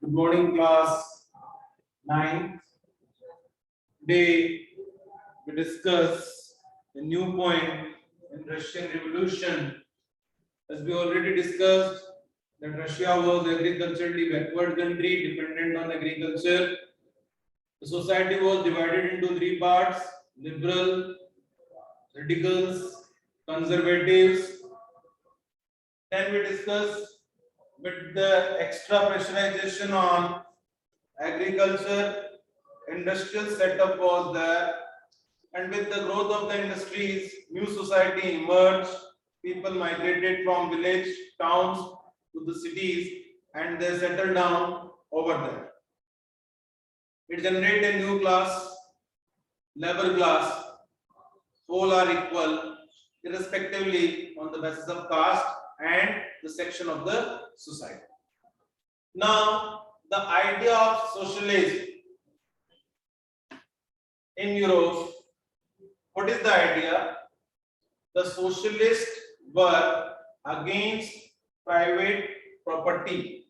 Good morning, class 9. Today we discuss a new point in Russian Revolution. As we already discussed, that Russia was agriculturally backward country, dependent on agriculture. The society was divided into three parts: liberal, radicals, conservatives. Then we discuss with the extra pressurization on agriculture, industrial setup was there, and with the growth of the industries, new society emerged. People migrated from village towns to the cities, and they settled down over there. It generated a new class, labor class. All are equal, irrespectively on the basis of caste and the section of the society. Now, the idea of socialism in Europe, what is the idea? The socialists were against private property.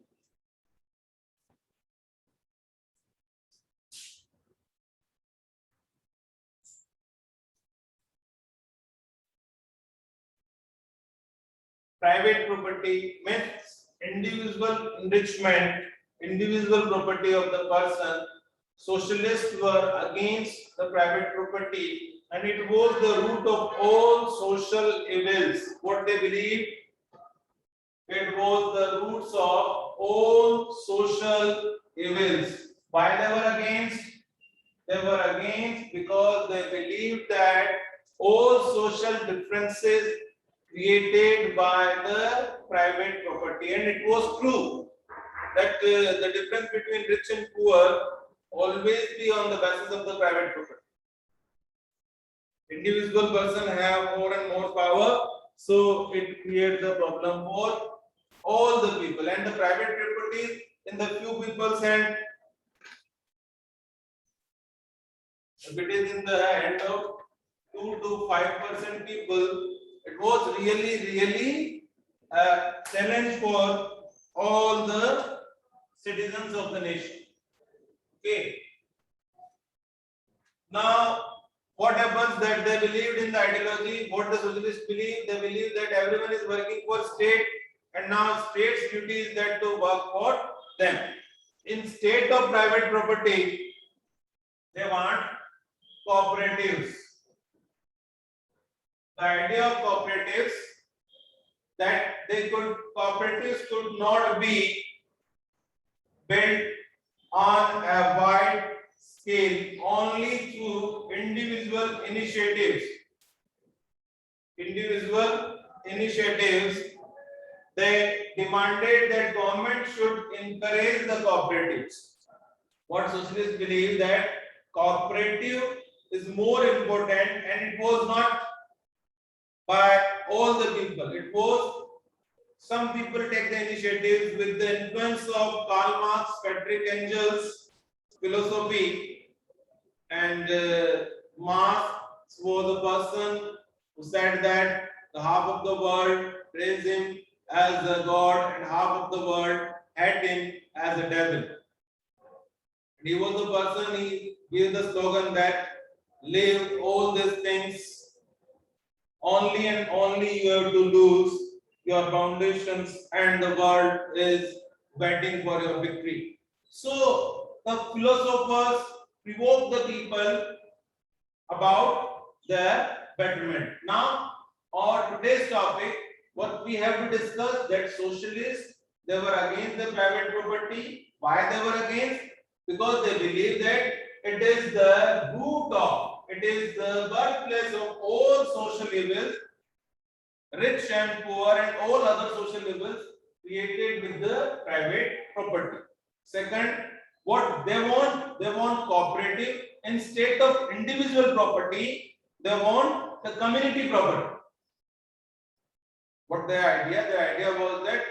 Private property means individual enrichment, individual property of the person. Socialists were against the private property, and it was the root of all social evils. What they believed, it was the roots of all social evils. Why they were against? They were against because they believed that all social differences created by the private property, and it was true that the difference between rich and poor always be on the basis of the private property. Individual person have more and more power, so it creates a problem for all the people, and the private property in the few people's hand. If it is in the hand of 2 to 5% people, it was really a challenge for all the citizens of the nation. Okay. Now, what happens that they believed in the ideology, what the socialists believe, they believe that everyone is working for state, and now state's duty is that to work for them. In state of private property, they want cooperatives. The idea of cooperatives that cooperatives could not be built on a wide scale, only through individual initiatives. Individual initiatives. They demanded that government should encourage the cooperatives. What socialists believe that cooperative is more important, and it was not by all the people. It was some people take the initiative with the influence of Karl Marx, Friedrich Engels philosophy, and Marx was a person who said that the half of the world praised him as a god and half of the world had him as a devil. And he was the person, he gave the slogan that live all these things, only and only you have to lose your foundations, and the world is waiting for your victory. So the philosophers provoke the people about their betterment. Now, on today's topic, what we have to discuss, that socialists, they were against the private property. Why they were against? Because they believe that it is the root of, it is the birthplace of all social evils, rich and poor and all other social evils created with the private property. Second, what they want cooperative. Instead of individual property, they want the community property. What the idea was that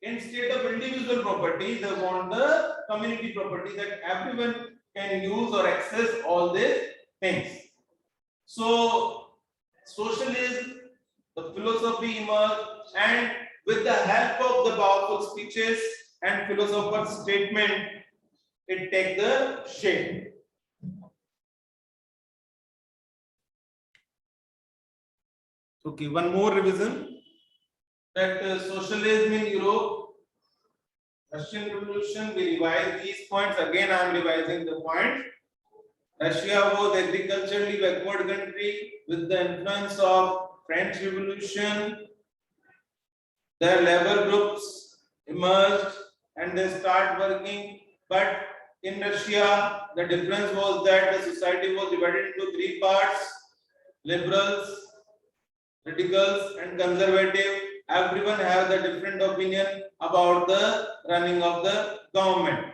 instead of individual property, they want the community property, that everyone can use or access all these things. So socialism, the philosophy emerged, and with the help of the powerful speeches, and philosopher's statement, it take the shape. Okay, one more revision, that socialism in Europe, Russian Revolution, we revise these points. Again, I am revising the points. Russia was agriculturally backward country with the influence of French Revolution. Their labor groups emerged and they start working. But in Russia, the difference was that the society was divided into three parts: liberals, radicals, and conservative. Everyone has a different opinion about the running of the government.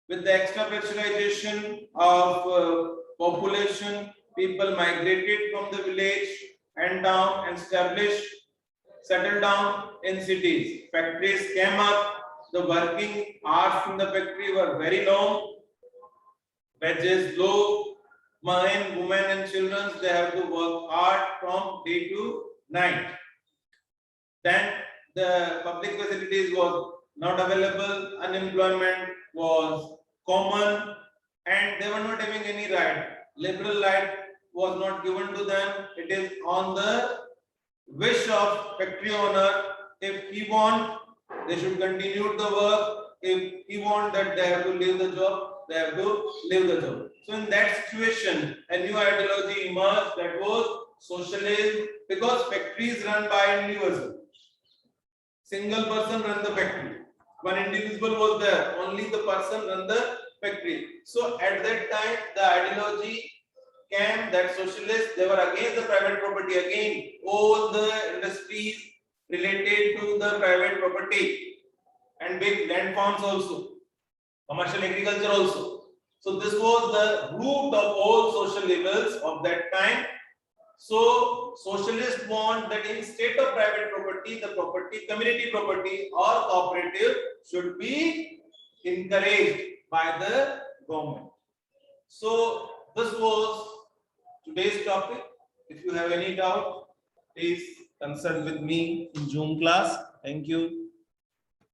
With the extra pressurization of population, people migrated from the village and town and settled down in cities. Factories came up. The working hours in the factory were very long. Wages low. Men, women, and children, they have to work hard from day to night. Then the public facilities was not available. Unemployment was common, and they were not having any right. Liberal right was not given to them. It is on the wish of factory owner. If he want, they should continue the work. If he want that they have to leave the job, they have to leave the job. So in that situation, a new ideology emerged, that was socialism, because factories run by individual. Single person run the factory. One individual was there. Only the person run the factory. So at that time, the ideology came that socialists, they were against the private property. Again, all the industries related to the private property and big land farms also, commercial agriculture also. So this was the root of all social evils of that time. So socialists want that instead of private property, the property, community property or cooperative should be encouraged by the government. So this was today's topic. If you have any doubt, please consult with me in Zoom class. Thank you.